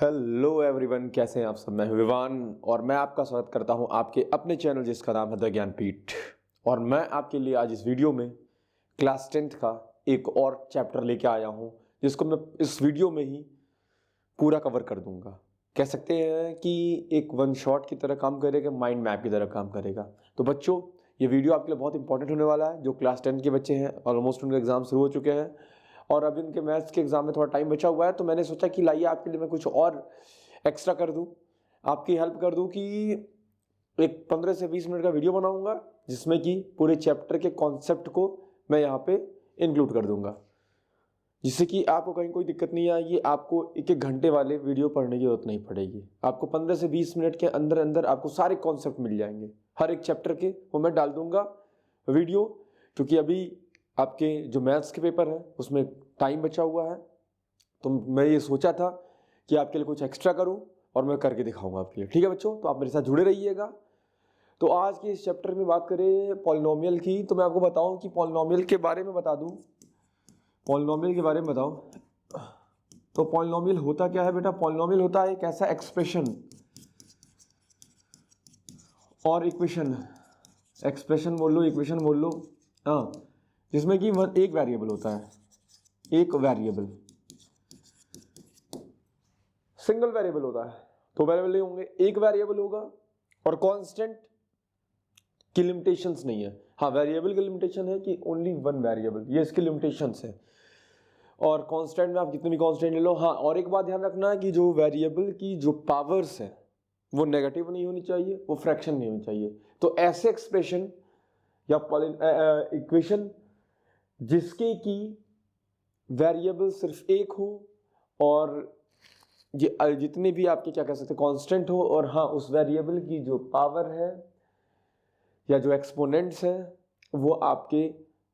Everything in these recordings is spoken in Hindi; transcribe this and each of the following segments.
हेलो एवरीवन, कैसे हैं आप सब। मैं हूं विवान और मैं आपका स्वागत करता हूं आपके अपने चैनल जिसका नाम है द ज्ञानपीठ। और मैं आपके लिए आज इस वीडियो में क्लास 10th का एक और चैप्टर लेके आया हूं जिसको मैं इस वीडियो में ही पूरा कवर कर दूंगा। कह सकते हैं कि एक वन शॉट की तरह काम करेगा, माइंड मैप की तरह काम करेगा। तो बच्चों, ये वीडियो आपके लिए बहुत इंपॉर्टेंट होने वाला है। जो क्लास 10 के बच्चे हैं, ऑलमोस्ट उनके एग्जाम शुरू हो चुके हैं और अभी उनके मैथ्स के एग्जाम में थोड़ा टाइम बचा हुआ है, तो मैंने सोचा कि लाइए आपके लिए मैं कुछ और एक्स्ट्रा कर दूं, आपकी हेल्प कर दूं कि एक 15 से 20 मिनट का वीडियो बनाऊंगा जिसमें कि पूरे चैप्टर के कॉन्सेप्ट को मैं यहाँ पे इंक्लूड कर दूंगा, जिससे कि आपको कहीं कोई दिक्कत नहीं आएगी। आपको एक एक घंटे वाले वीडियो पढ़ने की जरूरत नहीं पड़ेगी। आपको 15 से 20 मिनट के अंदर अंदर आपको सारे कॉन्सेप्ट मिल जाएंगे हर एक चैप्टर के। वो मैं डाल दूंगा वीडियो, क्योंकि अभी आपके जो मैथ्स के पेपर है उसमें टाइम बचा हुआ है। तो मैं ये सोचा था कि आपके लिए कुछ एक्स्ट्रा करूं और मैं करके दिखाऊंगा आपके लिए। ठीक है बच्चों, तो आप मेरे साथ जुड़े रहिएगा। तो आज के इस चैप्टर में बात करें पॉलिनोमियल की, तो मैं आपको बताऊं कि पॉलिनोमियल के बारे में बता दूं। पॉलिनोमियल के बारे में बताओ तो पॉलिनोमियल होता क्या है बेटा। पॉलिनोमियल होता है एक ऐसा एक्सप्रेशन और इक्वेशन, एक्सप्रेशन बोल लो, इक्वेशन बोल लो, हाँ, जिसमें कि एक वेरिएबल होता है, एक वेरिएबल, सिंगल वेरिएबल होता है। तो वेरिएबल नहीं होंगे, एक वेरिएबल होगा और कांस्टेंट की लिमिटेशंस नहीं है। हाँ, वेरिएबल की लिमिटेशन है कि ओनली वन वेरिएबल, ये इसकी लिमिटेशंस है। और कांस्टेंट में आप कितने भी कांस्टेंट ले लो। हाँ, और एक बात ध्यान रखना है कि जो वेरिएबल की जो पावर्स है वो नेगेटिव नहीं होनी चाहिए, वो फ्रैक्शन नहीं होनी चाहिए। तो ऐसे एक्सप्रेशन या इक्वेशन जिसके की वेरिएबल सिर्फ एक हो और ये जितने भी आपके क्या कह सकते हैं कांस्टेंट हो, और हाँ उस वेरिएबल की जो पावर है या जो एक्सपोनेंट्स हैं वो आपके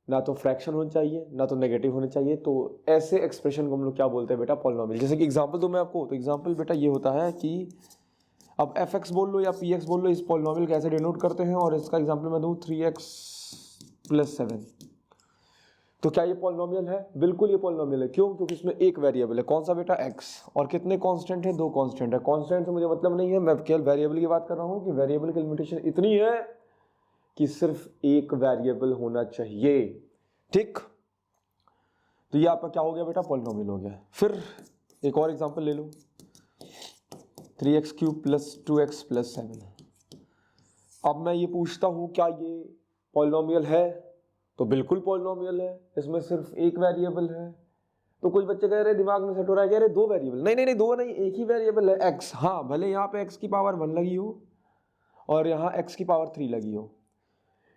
ना तो फ्रैक्शन होना चाहिए ना तो नेगेटिव होने चाहिए। तो ऐसे एक्सप्रेशन को हम लोग क्या बोलते हैं बेटा, पॉलिनोमियल। जैसे कि एग्जांपल दूं मैं आपको, तो एग्जांपल बेटा ये होता है कि अब fx बोल लो या px बोल लो, इस पॉलिनोमियल कैसे डिनोट करते हैं। और इसका एग्जांपल मैं दूं 3x + 7। तो क्या ये पॉलिनोमियल है? बिल्कुल ये पॉलिनोमियल है। क्यों? क्योंकि इसमें एक वेरिएबल है। कौन सा बेटा? x। और कितने कांस्टेंट है? दो कांस्टेंट है। कांस्टेंट से मुझे मतलब नहीं है, मैं केवल वेरिएबल की बात कर रहा हूं कि वेरिएबल की लिमिटेशन इतनी है कि सिर्फ एक वेरिएबल होना चाहिए। ठीक, तो ये आपका क्या हो गया बेटा? पॉलिनोमियल हो गया। फिर एक और एग्जांपल ले लो, 3x³ + 2x + 7। अब मैं ये पूछता हूं क्या ये पॉलिनोमियल है? तो बिल्कुल पॉलिनोमियल है, इसमें सिर्फ एक वेरिएबल है। तो कुछ बच्चे कह रहे दिमाग में सेट हो रहा है, कह रहे दो वेरिएबल। नहीं नहीं नहीं, दो नहीं, एक ही वेरिएबल है x। हाँ, भले यहाँ पे x की पावर 1 लगी हो और यहाँ x की पावर 3 लगी हो,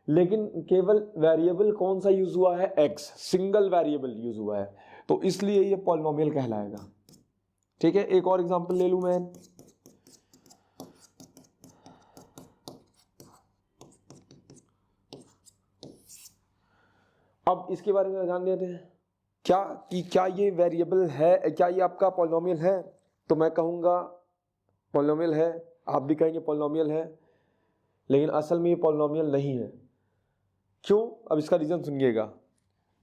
लेकिन केवल वेरिएबल कौन सा यूज हुआ है? x, सिंगल वेरिएबल यूज हुआ है, तो इसलिए ये पॉलिनोमियल कहलाएगा। ठीक है, एक और एग्जांपल ले लूं मैं। अब इसके बारे में ध्यान देते हैं क्या ये वेरिएबल है, क्या ये आपका पॉलिनोमियल है? तो मैं कहूंगा पॉलिनोमियल है, आप भी कहेंगे पॉलिनोमियल है, लेकिन असल में ये पॉलिनोमियल नहीं है। क्यों? अब इसका रीजन सुनिएगा।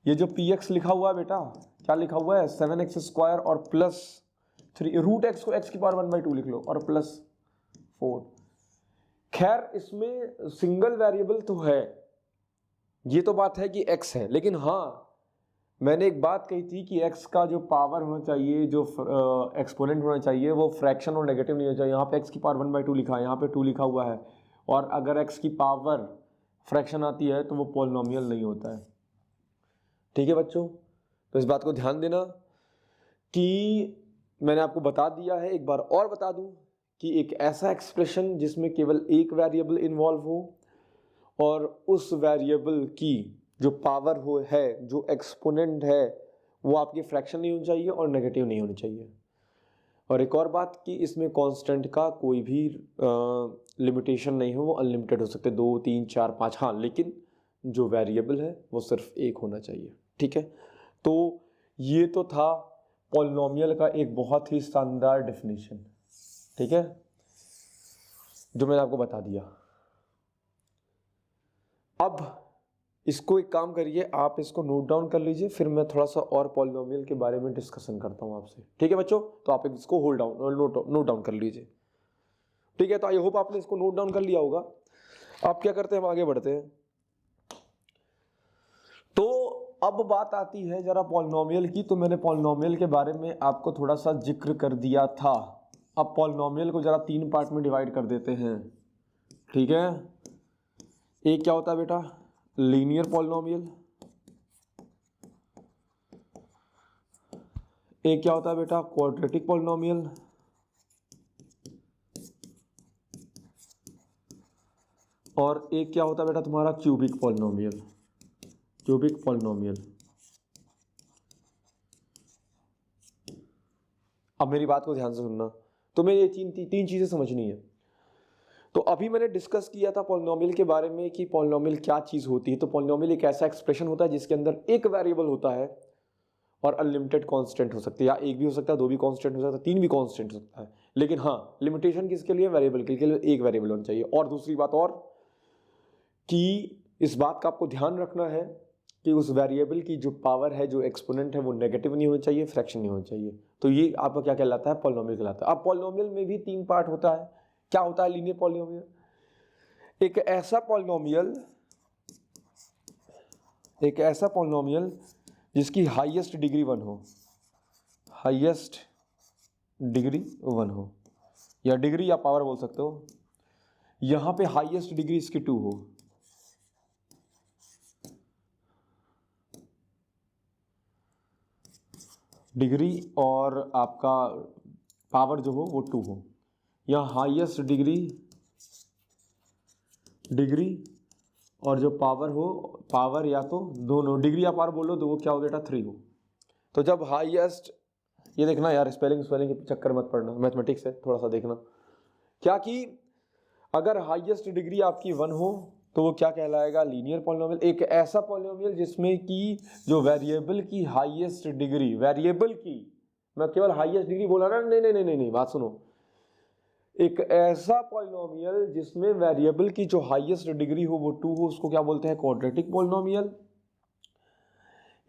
ये जो px लिखा हुआ है बेटा, क्या लिखा हुआ है? 7x² और +3, रूट x को x की पावर 1/2 लिख लो और +4। खैर इसमें सिंगल वेरिएबल तो है, ये तो बात है कि x है, लेकिन हाँ मैंने एक बात कही थी कि x का जो पावर होना चाहिए, जो एक्सपोनेंट होना चाहिए, वो फ्रैक्शन और नेगेटिव नहीं होना चाहिए। यहाँ पे x की पावर 1/2 लिखा है, यहाँ पे 2 लिखा हुआ है, और अगर x की पावर फ्रैक्शन आती है तो वो पॉलिनोमियल नहीं होता है। ठीक है बच्चों, तो इस बात को ध्यान देना कि मैंने आपको बता दिया है। एक बार और बता दूं कि एक ऐसा एक्सप्रेशन जिसमें केवल एक वेरिएबल इन्वॉल्व हो और उस वेरिएबल की जो पावर हो है, जो एक्सपोनेंट है, वो आपकी फ्रैक्शन नहीं होनी चाहिए और नेगेटिव नहीं होनी चाहिए। और एक और बात कि इसमें कांस्टेंट का कोई भी लिमिटेशन नहीं है, वो अनलिमिटेड हो सकते, 2 3 4 5। हाँ, लेकिन जो वेरिएबल है वो सिर्फ एक होना चाहिए। ठीक है, तो ये तो था पॉलिनोमियल का एक बहुत ही शानदार डेफिनेशन, ठीक है, जो मैंने आपको बता दिया। अब इसको एक काम करिए, आप इसको नोट डाउन कर लीजिए, फिर मैं थोड़ा सा और पॉलिनोमियल के बारे में डिस्कशन करता हूँ आपसे। ठीक है बच्चों, तो आप इसको होल्ड डाउन नोट डाउन कर लीजिए। ठीक है, तो आई होप आपने इसको नोट डाउन कर लिया होगा। आप क्या करते हैं, हम आगे बढ़ते हैं। तो अब बात आती है जरा पॉलिनोमियल की। तो मैंने पॉलिनोमियल के बारे में आपको थोड़ा सा जिक्र कर दिया था। अब पॉलिनोमियल को जरा 3 पार्ट में डिवाइड कर देते हैं। ठीक है, एक क्या होता है बेटा, लीनियर पॉलिनोमियल। एक क्या होता है बेटा, क्वाड्रेटिक पॉलिनोमियल। और एक क्या होता है बेटा तुम्हारा, क्यूबिक पॉलिनोमियल। Cubic polynomial. अब मेरी बात को ध्यान से सुनना, तुम्हें ये तीन चीजें समझनी है। तो अभी मैंने डिस्कस किया था पॉलिनोमियल के बारे में कि पॉलिनोमियल क्या चीज होती है। तो पॉलिनोमियल एक ऐसा एक्सप्रेशन होता है जिसके अंदर एक वेरिएबल होता है और अनलिमिटेड कांस्टेंट हो सकते हैं, या एक भी हो सकता है, 2 भी कांस्टेंट हो सकता है, 3 भी कांस्टेंट हो सकता है। लेकिन हाँ, लिमिटेशन किसके लिए, वेरिएबल के लिए एक वेरिएबल होना चाहिए। और दूसरी बात और कि इस बात का आपको ध्यान रखना है कि उस वेरिएबल की जो पावर है, जो एक्सपोनेंट है, वो नेगेटिव नहीं होना चाहिए, फ्रैक्शन नहीं होना चाहिए। तो ये आपका क्या कहलाता है, पॉलिनोमियल कहलाता है। अब पॉलिनोमियल में भी 3 पार्ट होता है। क्या होता है लीनियर पॉलिनोमियल, एक ऐसा पॉलिनोमियल जिसकी हाईएस्ट डिग्री 1 हो, हाईएस्ट डिग्री 1 हो, या डिग्री या पावर बोल सकते हो। यहां पे हाईएस्ट डिग्री इसकी 2 हो, डिग्री और आपका पावर जो हो वो 2 हो, या हाईएस्ट डिग्री और जो पावर हो, पावर या तो दोनों डिग्री या पावर बोलो तो वो क्या हो बेटा 3 हो। तो जब हाईएस्ट, ये देखना यार, स्पेलिंग के चक्कर मत पड़ना, मैथमेटिक्स है, थोड़ा सा देखना क्या कि अगर हाईएस्ट डिग्री आपकी 1 हो तो वो क्या कहलाएगा, लीनियर पॉलिनोमियल। एक ऐसा पॉलिनोमियल जिसमें कि जो वेरिएबल की हाईएस्ट डिग्री, वेरिएबल की, मैं केवल हाईएस्ट डिग्री बोला ना, नहीं, बात सुनो। एक ऐसा पॉलिनोमियल जिसमें वेरिएबल की जो हाईएस्ट डिग्री हो वो 2 हो, उसको क्या बोलते हैं, क्वाड्रेटिक पॉलिनोमियल।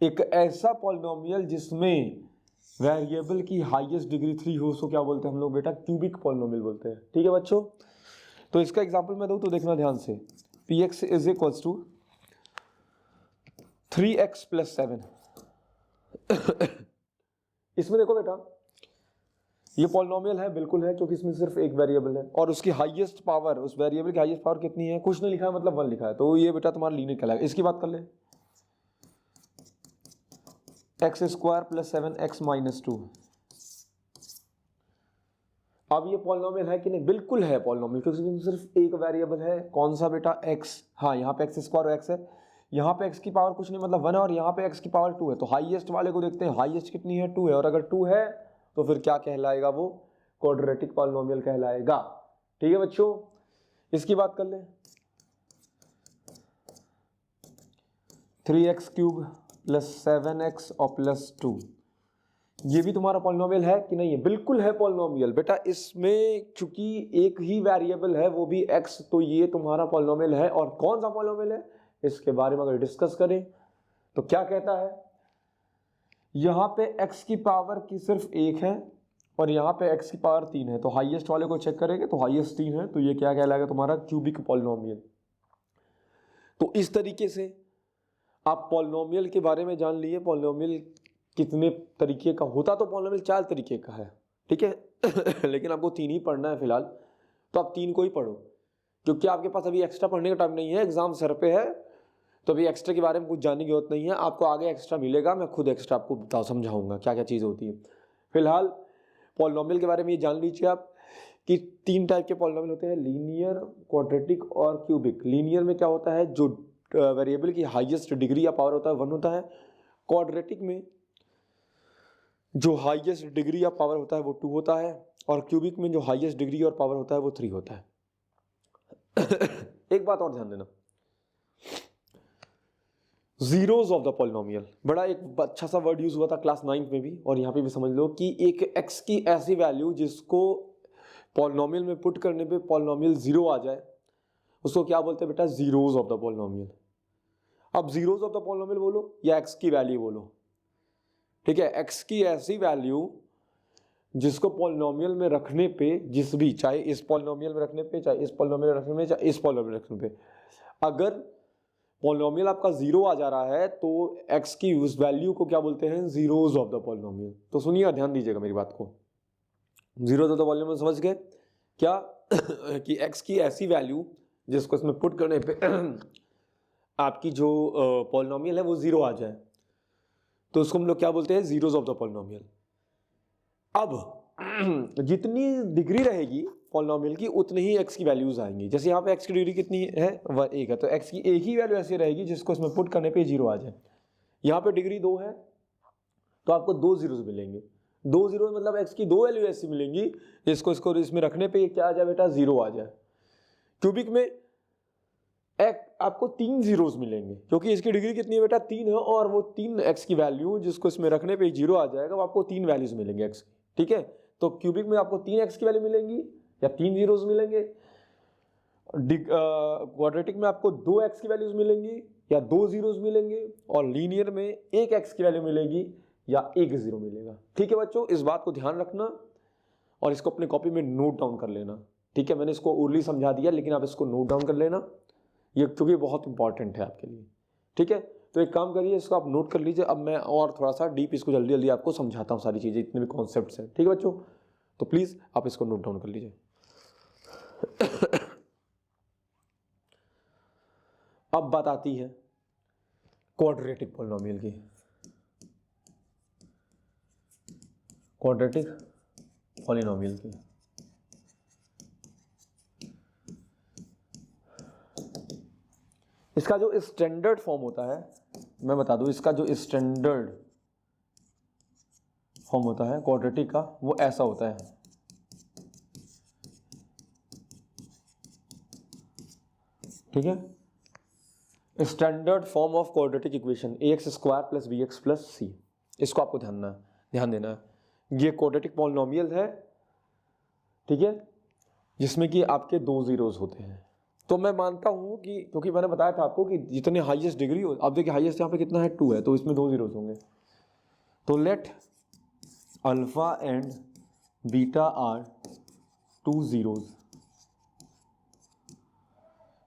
एक ऐसा पॉलिनोमियल जिसमें वेरिएबल की हाईएस्ट डिग्री 3 हो, उसको क्या बोलते हैं हम लोग बेटा, क्यूबिक पॉलिनोमियल बोलते हैं। ठीक है बच्चों, तो इसका एग्जांपल मैं दूं तो देखना ध्यान से। px is equals to 3x plus 7। इसमें देखो बेटा, ये पॉलिनोमियल है, बिल्कुल है, क्योंकि इसमें सिर्फ एक वेरिएबल है और उसकी हाईएस्ट पावर, उस वेरिएबल की हाईएस्ट पावर कितनी है, कुछ नहीं लिखा है, मतलब 1 लिखा है, तो ये बेटा तुम्हारा लीनियर कहलाएगा। इसकी बात कर ले, x square plus 7x minus 2। अब ये पॉलिनोमियल है कि नहीं, बिल्कुल है पॉलिनोमियल, क्योंकि इसमें सिर्फ एक वेरिएबल है, कौन सा बेटा, x। हाँ, यहाँ पे एक्स स्क्वायर और x है, यहाँ पे x की पावर कुछ नहीं, मतलब 1 है, और यहाँ पे x की पावर 2 है। तो हाईएस्ट वाले को देखते हैं, हाईएस्ट कितनी है, 2 है, और अगर 2 है तो फिर क्या कहलाएगा, वो क्वाड्रेटिक पॉलिनोमियल कहलाएगा। ठीक है बच्चों, इसकी बात कर ले, 3x क्यूब प्लस 7x और प्लस 2, ये भी तुम्हारा पॉलिनोमियल है कि नहीं है, बिल्कुल है पॉलिनोमियल बेटा। इसमें चूंकि एक ही वेरिएबल है, वो भी x, तो ये तुम्हारा पॉलिनोमियल है। और कौन सा पॉलिनोमियल है, इसके बारे में अगर डिस्कस करें तो क्या कहता है, यहां पे x की पावर की सिर्फ 1 है और यहां पे x की पावर 3 है। तो हाईएस्ट वाले को चेक करेंगे तो हाईएस्ट 3 है, तो ये क्या कहलाएगा तुम्हारा, क्यूबिक पॉलिनोमियल। तो इस तरीके से आप पॉलिनोमियल के बारे में जान लिए। पॉलिनोमियल कितने तरीके का होता, तो पॉलिनोमियल 4 तरीके का है, ठीक है। लेकिन आपको 3 ही पढ़ना है फिलहाल, तो आप 3 को ही पढ़ो, क्योंकि आपके पास अभी एक्स्ट्रा पढ़ने का टाइम नहीं है, एग्जाम सर पे है, तो अभी एक्स्ट्रा के बारे में कुछ जानने की जरूरत नहीं है। आपको आगे एक्स्ट्रा मिलेगा, मैं खुद एक्स्ट्रा आपको बताओ, समझाऊंगा क्या क्या चीज़ होती है। फिलहाल पॉलिनोमियल के बारे में ये जान लीजिए आप कि 3 टाइप के पॉलिनोमियल होते हैं, लीनियर, क्वाड्रेटिक और क्यूबिक। लीनियर में क्या होता है, जो वेरिएबल की हाईएस्ट डिग्री या पावर होता है 1 होता है। क्वाड्रेटिक में जो हाईएस्ट डिग्री या पावर होता है वो 2 होता है, और क्यूबिक में जो हाईएस्ट डिग्री और पावर होता है वो 3 होता है। एक बात और ध्यान देना, जीरोस ऑफ द पॉलिनोमियल, बड़ा एक अच्छा सा वर्ड यूज हुआ था क्लास 9 में भी, और यहाँ पे भी समझ लो कि एक x की ऐसी वैल्यू जिसको पॉलिनोमियल में पुट करने पे पॉलिनोमियल 0 आ जाए, उसको क्या बोलते हैं बेटा, जीरोस ऑफ द पॉलिनोमियल। अब जीरोज ऑफ द पॉलिनोमियल बोलो या एक्स की वैल्यू बोलो, ठीक है, एक्स की ऐसी वैल्यू जिसको पॉलिनोमियल में रखने पे, जिस भी, चाहे इस पॉलिनोमियल में रखने पे, चाहे इस पॉलिनोमियल में रखने पे, चाहे इस पॉलिनोमियल में रखने पे, अगर पॉलिनोमियल आपका जीरो आ जा रहा है तो एक्स की उस वैल्यू को क्या बोलते हैं, जीरोज ऑफ द पॉलिनोमियल। तो सुनिए, ध्यान दीजिएगा मेरी बात को, जीरोज ऑफ द पॉलिनोमियल समझ गए क्या कि एक्स की ऐसी वैल्यू जिसको इसमें पुट करने पे आपकी जो पॉलिनोमियल है वो जीरो आ जाए, तो उसको हम लोग क्या बोलते हैं, जीरोज ऑफ द पॉलिनोमियल। अब जितनी डिग्री रहेगी पॉलिनोमियल की उतनी ही एक्स की वैल्यूज आएंगी। जैसे यहाँ पे एक्स की डिग्री कितनी है, वह एक है, तो एक्स की एक ही वैल्यू ऐसी रहेगी जिसको इसमें पुट करने पे जीरो आ जाए। यहाँ पे डिग्री 2 है तो आपको 2 जीरोज मिलेंगे। 2 जीरो मतलब एक्स की 2 वैल्यू ऐसी मिलेंगी जिसको इसको इसमें रखने पे क्या आ जाए बेटा, जीरो आ जाए। क्यूबिक में आपको 3 जीरोज मिलेंगे क्योंकि इसकी डिग्री कितनी है बेटा, 3 है, और वो 3 एक्स की वैल्यू जिसको इसमें रखने पे जीरो आ जाएगा, वो आपको 3 वैल्यूज मिलेंगे एक्स की, ठीक है। तो क्यूबिक में आपको 3 एक्स की वैल्यू मिलेंगी या 3 जीरोज मिलेंगे, क्वाड्रेटिक में आपको 2 एक्स की वैल्यूज मिलेंगी या 2 जीरोज मिलेंगे, और लीनियर में 1 एक्स की वैल्यू मिलेगी या 1 जीरो मिलेगा। ठीक है बच्चों, इस बात को ध्यान रखना और इसको अपने कॉपी में नोट डाउन कर लेना, ठीक है। मैंने इसको ओरली समझा दिया लेकिन आप इसको नोट डाउन कर लेना, ये क्योंकि बहुत इंपॉर्टेंट है आपके लिए, ठीक है। तो एक काम करिए, इसको आप नोट कर लीजिए। अब मैं और थोड़ा सा डीप इसको जल्दी जल्दी आपको समझाता हूँ सारी चीज़ें, इतने भी कॉन्सेप्ट्स हैं, ठीक है बच्चों। तो प्लीज़ आप इसको नोट डाउन कर लीजिए। अब बात आती है क्वाड्रेटिक पॉलिनोमियल की। क्वाड्रेटिक पॉलिनोमियल की इसका जो स्टैंडर्ड फॉर्म होता है, मैं बता दूं, इसका जो स्टैंडर्ड फॉर्म होता है क्वाड्रेटिक का, वो ऐसा होता है। ठीक है, standard form of quadratic equation ax square plus b x plus c. इसको आपको ध्यान देना है। ये क्वाड्रेटिक पॉलिनोमियल है, ठीक है, जिसमें कि आपके 2 जीरोज होते हैं। तो मैं मानता हूं कि, क्योंकि मैंने बताया था आपको कि जितने हाईएस्ट डिग्री हो, अब देखिए हाईएस्ट यहाँ पे कितना है, 2 है, तो इसमें 2 जीरोज होंगे। तो let alpha and beta are 2 zeros,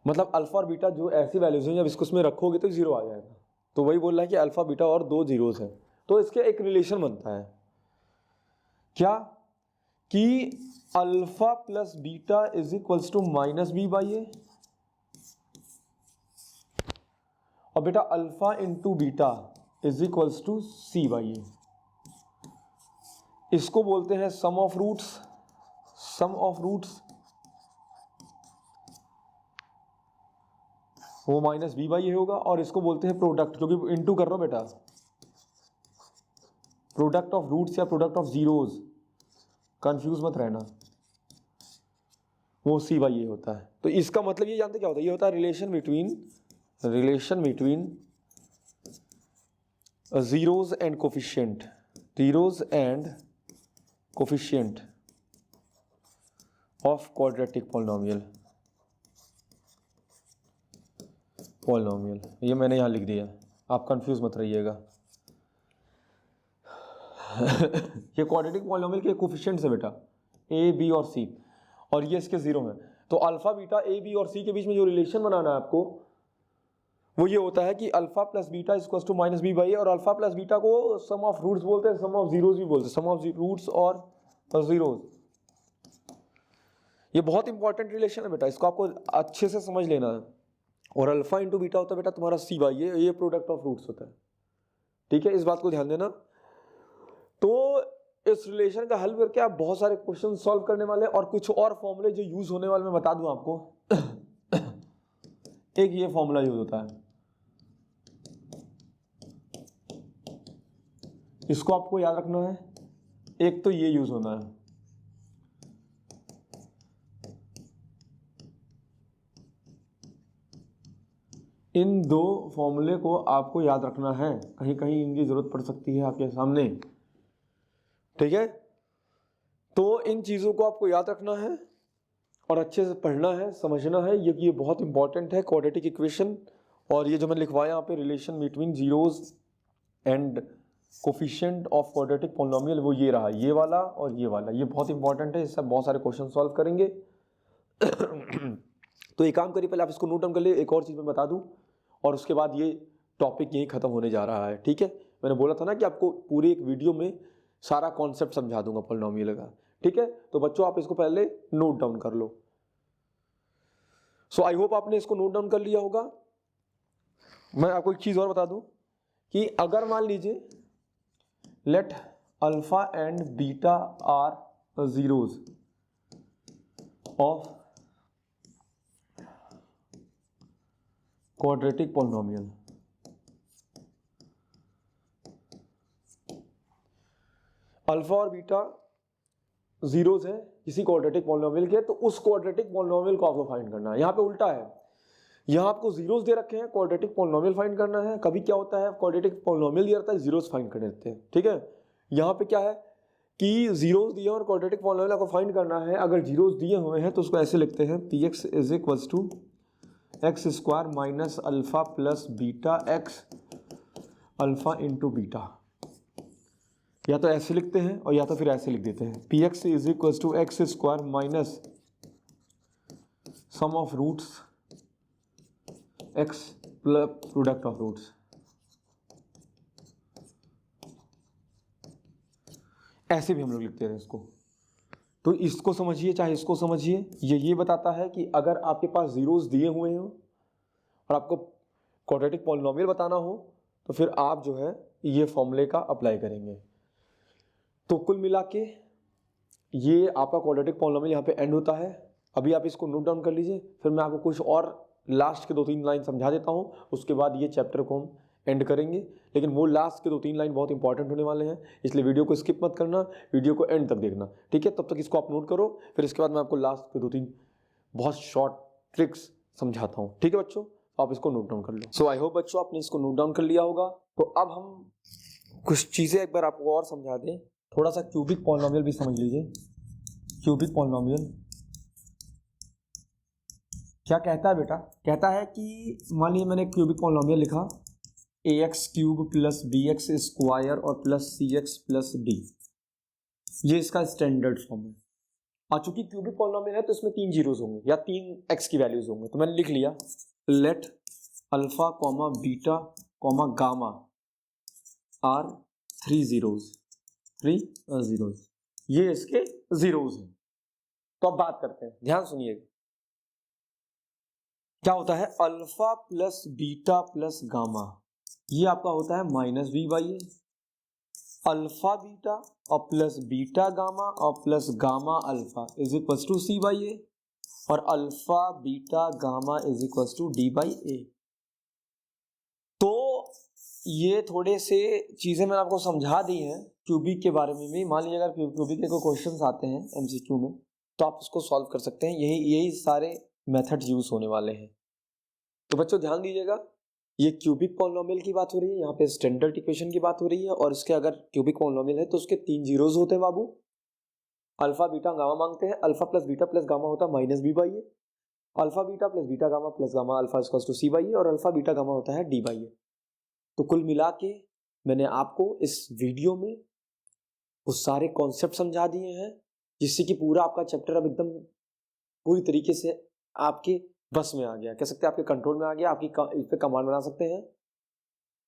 मतलब अल्फा और बीटा जो ऐसी वैल्यूज हैं जब इसको उसमें रखोगे तो जीरो आ जाएगा। तो वही बोल रहा है कि अल्फा बीटा और 2 जीरोज हैं। तो इसके एक रिलेशन बनता है क्या, कि alpha plus beta is equals to minus b by a, और beta alpha into beta is equals to c by a. इसको बोलते हैं sum of roots. Sum of roots वो माइनस बी बाई ए होगा, और इसको बोलते हैं प्रोडक्ट, क्योंकि इंटू कर रहा हूं बेटा, प्रोडक्ट ऑफ रूट्स या प्रोडक्ट ऑफ जीरोज, कंफ्यूज मत रहना, वो सी बाई ए होता है। तो इसका मतलब ये जानते क्या होता है, ये होता है relation between zeros and coefficient, zeros and coefficient of quadratic polynomial. ये मैंने यहां लिख दिया, आप कंफ्यूज मत रहिएगा। ये क्वाड्रेटिक पॉलिनोमियल के कोफिशिएंट्स है बेटा, ए बी और सी, और ये इसके जीरो हैं। तो अल्फा बीटा ए बी और सी के बीच में जो रिलेशन बनाना है आपको, वो ये होता है कि alpha plus beta equals to minus b by a, और अल्फा प्लस बीटा को सम ऑफ रूट्स बोलते हैं, सम ऑफ जीरोज भी बोलते हैं, सम ऑफ रूट्स और जीरोज। ये बहुत इंपॉर्टेंट रिलेशन है बेटा, इसको आपको अच्छे से समझ लेना है। और अल्फा इंटू बीटा होता है बेटा तुम्हारा सी बाई ए, ये प्रोडक्ट ऑफ रूट्स होता है, ठीक है, इस बात को ध्यान देना। तो इस रिलेशन का हल करके आप बहुत सारे क्वेश्चन सॉल्व करने वाले, और कुछ और फॉर्मूले जो यूज होने वाले मैं बता दूं आपको। एक ये फॉर्मूला यूज होता है, इसको आपको याद रखना है। एक तो ये यूज होना है, इन 2 फॉर्मूले को आपको याद रखना है, कहीं कहीं इनकी जरूरत पड़ सकती है आपके सामने, ठीक है। तो इन चीजों को आपको याद रखना है और अच्छे से पढ़ना है, समझना है, ये बहुत इंपॉर्टेंट है क्वाड्रेटिक इक्वेशन और ये जो मैंने लिखवाया यहाँ पे relation between zeros and coefficient of quadratic polynomial, वो ये रहा, ये वाला और ये वाला, ये बहुत इंपॉर्टेंट है, इससे बहुत सारे क्वेश्चन सॉल्व करेंगे। तो एक काम करिए, पहले आप इसको नोट डाउन कर लिए। एक और चीज़ मैं बता दूं और उसके बाद ये टॉपिक यहीं ख़त्म होने जा रहा है, ठीक है। मैंने बोला था ना कि आपको पूरी एक वीडियो में सारा कॉन्सेप्ट समझा दूंगा पॉलिनोमियल का, ठीक है। तो बच्चों आप इसको पहले नोट डाउन कर लो। सो आई होप आपने इसको नोट डाउन कर लिया होगा। मैं आपको एक चीज़ और बता दूं कि अगर मान लीजिए let alpha and beta are zeros of quadratic polynomial, alpha और बीटा जीरोज है किसी क्वाड्रेटिक पॉलिनोमियल के, तो उस क्वाड्रेटिक पॉलिनोमियल को आपको फाइंड करना है। यहाँ पे उल्टा है, यहाँ आपको जीरोस दे रखे हैं, क्वाड्रेटिक पॉलिनोमियल फाइंड करना है। कभी क्या होता है, क्वाड्रेटिक पॉलिनोमियल दिया रहता है, जीरोस फाइंड कर देते हैं, ठीक है। यहाँ पे क्या है कि जीरोस दिए और क्वाड्रेटिक पॉलिनोमियल को फाइंड करना है। अगर जीरोस दिए हुए हैं तो उसको ऐसे लिखते हैं, p x is equals to x square minus alpha plus beta x alpha into beta. या तो ऐसे लिखते हैं और या तो फिर ऐसे लिख देते हैं, p x is equals to x square minus sum of roots x plus product of roots. ऐसे भी हम लोग लिखते हैं इसको। तो इसको समझिए चाहे इसको समझिए, ये बताता है कि अगर आपके पास जीरोस दिए हुए हो और आपको क्वाड्रेटिक पॉलिनोमियल बताना हो तो फिर आप जो है ये फॉर्मूले का अप्लाई करेंगे। तो कुल मिला के ये आपका क्वाड्रेटिक पॉलिनोमियल यहाँ पे एंड होता है। अभी आप इसको नोट डाउन कर लीजिए, फिर मैं आपको कुछ और लास्ट के 2-3 लाइन समझा देता हूँ, उसके बाद ये चैप्टर को हम एंड करेंगे। लेकिन वो लास्ट के 2-3 लाइन बहुत इंपॉर्टेंट होने वाले हैं, इसलिए वीडियो को स्किप मत करना, वीडियो को एंड तक देखना, ठीक है। तब तक इसको आप नोट करो, फिर इसके बाद मैं आपको लास्ट के 2-3 बहुत शॉर्ट ट्रिक्स समझाता हूँ, ठीक है बच्चों। आप इसको नोट डाउन कर लो। सो आई होप बच्चों आपने इसको नोट डाउन कर लिया होगा। तो अब हम कुछ चीज़ें एक बार आपको और समझा दें। थोड़ा सा क्यूबिक पॉलिनोमियल भी समझ लीजिए। क्यूबिक पॉलिनोमियल क्या कहता है बेटा, कहता है कि मान लीजिए मैंने क्यूबिक पॉलिनोमियल लिखा a x cube plus b x square और plus c x plus d, ये इसका स्टैंडर्ड फॉर्म है। और चूंकि क्यूबिक पॉलिनोमियल है तो इसमें 3 जीरोस होंगे या 3 एक्स की वैल्यूज होंगे, तो मैंने लिख लिया let alpha comma beta comma gamma are 3 zeros, ये इसके जीरोस हैं। तो अब बात करते हैं, ध्यान सुनिएगा क्या होता है। Alpha plus beta plus gamma, ये आपका होता है minus b by a. Alpha beta और प्लस बीटा गामा और plus gamma alpha is equals to c by a, और alpha beta gamma is equals to d by a. तो ये थोड़े से चीजें मैंने आपको समझा दी हैं क्यूबिक के बारे में भी। मान लीजिए अगर क्यूबिक के कोई क्वेश्चंस आते हैं एमसीक्यू में तो आप उसको सॉल्व कर सकते हैं। यही सारे मेथड्स यूज होने वाले हैं। तो बच्चों ध्यान दीजिएगा, ये क्यूबिक पॉलिनोमियल की बात हो रही है, यहाँ पे स्टैंडर्ड इक्वेशन की बात हो रही है। और इसके अगर क्यूबिक पॉलिनोमियल है तो उसके 3 जीरोस होते हैं बाबू। अल्फा बीटा गामा मांगते हैं, alpha plus beta plus gamma होता है minus b by a, alpha beta plus beta gamma plus gamma alpha equals to c by a, और अल्फा बीटा गामा होता है डी बाई ए। तो कुल मिला के मैंने आपको इस वीडियो में वो सारे कॉन्सेप्ट समझा दिए हैं, जिससे कि पूरा आपका चैप्टर अब एकदम पूरी तरीके से आपके बस में आ गया, कह सकते हैं आपके कंट्रोल में आ गया, आपकी इस पे कमांड बना सकते हैं।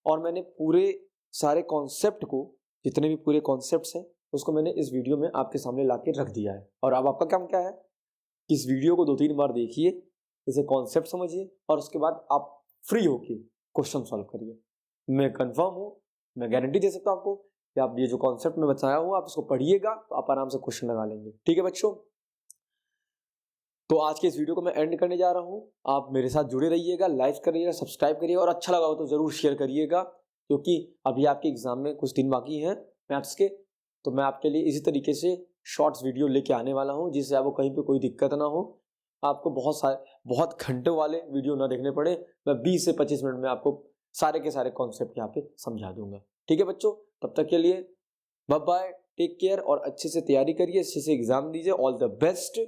और मैंने पूरे सारे कॉन्सेप्ट को, जितने भी पूरे कॉन्सेप्ट्स हैं उसको मैंने इस वीडियो में आपके सामने ला के रख दिया है। और अब आपका काम क्या है, इस वीडियो को 2-3 बार देखिए, इसे कॉन्सेप्ट समझिए और उसके बाद आप फ्री होके क्वेश्चन सॉल्व करिए। मैं कंफर्म हूँ, मैं गारंटी दे सकता हूँ आपको कि आप ये जो कॉन्सेप्ट में बताया हूँ आप इसको पढ़िएगा तो आप आराम से क्वेश्चन लगा लेंगे, ठीक है बच्चों। तो आज के इस वीडियो को मैं एंड करने जा रहा हूँ। आप मेरे साथ जुड़े रहिएगा, लाइक करिएगा, सब्सक्राइब करिएगा और अच्छा लगा हो तो ज़रूर शेयर करिएगा, क्योंकि अभी आपके एग्जाम में कुछ दिन बाकी हैं मैथ्स के। तो मैं आपके लिए इसी तरीके से शॉर्ट्स वीडियो लेके आने वाला हूँ, जिससे आपको कहीं पे कोई दिक्कत ना हो, आपको बहुत घंटों वाले वीडियो ना देखने पड़े। मैं 20 से 25 मिनट में आपको सारे के सारे कॉन्सेप्ट यहाँ पे समझा दूंगा, ठीक है बच्चों। तब तक के लिए बाय बाय, टेक केयर और अच्छे से तैयारी करिए, अच्छे से एग्जाम दीजिए। All the best,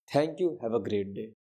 thank you, have a great day.